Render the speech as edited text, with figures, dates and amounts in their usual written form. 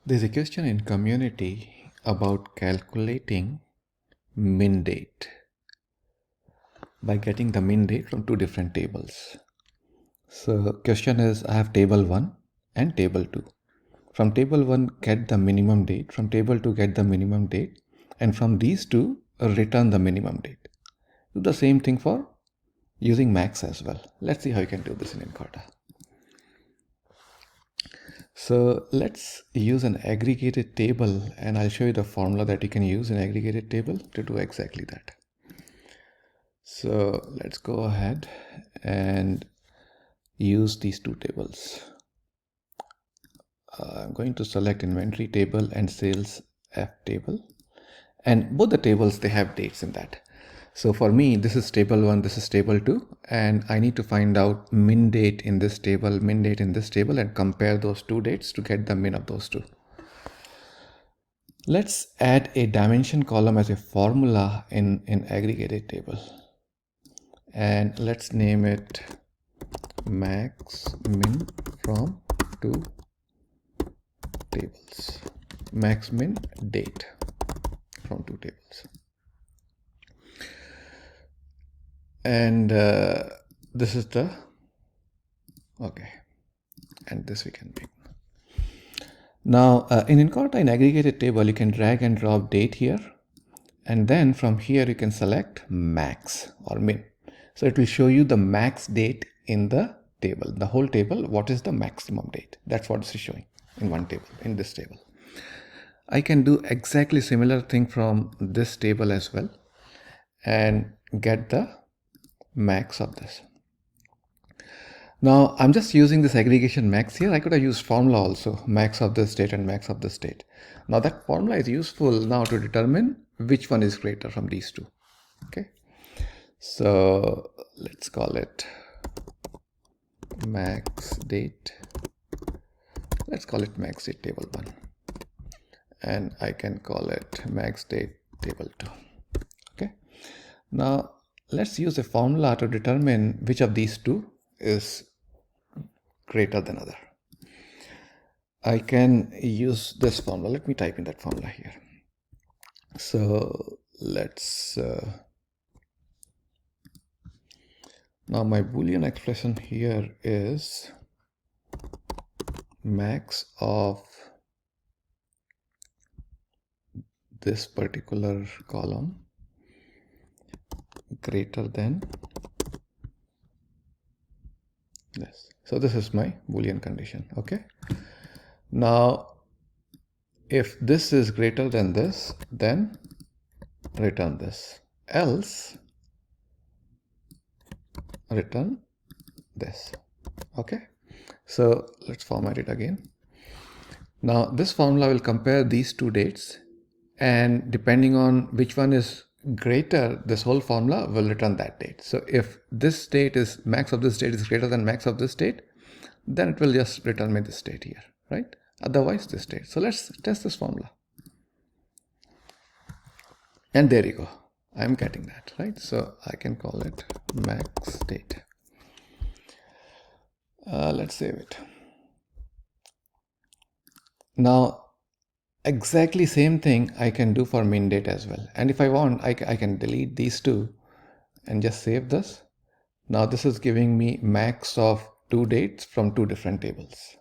There's a question in community about calculating min date by getting the min date from two different tables. So question is, I have table 1 and table 2. From table 1 get the minimum date, from table 2 get the minimum date, and from these two return the minimum date. Do the same thing for using max as well. Let's see how you can do this in Incorta. So let's use an aggregated table, and I'll show you the formula that you can use in aggregated table to do exactly that. So let's go ahead and use these two tables. I'm going to select inventory table and sales F table, and both the tables, they have dates in that. So for me, this is table 1, this is table 2, and I need to find out min date in this table, min date in this table, and compare those two dates to get the min of those two. Let's add a dimension column as a formula in aggregated table, and let's name it max min from two tables, max min date from two tables. And this is the, okay, and this we can make. Now in Incorta, in aggregated table, you can drag and drop date here, and then from here you can select max or min. So it will show you the max date in the table, the whole table. What is the maximum date? That's what this is showing in one table, in this table. I can do exactly similar thing from this table as well and get the max of this. Now I'm just using this aggregation max here. I could have used formula also, max of this date and max of this date. Now that formula is useful now to determine which one is greater from these two. Okay, so let's call it max date. Let's call it max date table 1, and I can call it max date table 2. Okay, now let's use a formula to determine which of these two is greater than other. I can use this formula. Let me type in that formula here. So let's now my Boolean expression here is max of this particular column greater than this. So this is my Boolean condition. Okay, now if this is greater than this, then return this, else return this. Okay, so let's format it again. Now this formula will compare these two dates, and depending on which one is greater, this whole formula will return that date. So if this date is, max of this date is greater than max of this date, then it will just return me this date here, right? Otherwise this date. So let's test this formula. And there you go. I'm getting that, right? So I can call it max date. Let's save it. Now exactly same thing I can do for min date as well. And if I want, I can delete these two and just save this. Now this is giving me max of two dates from two different tables.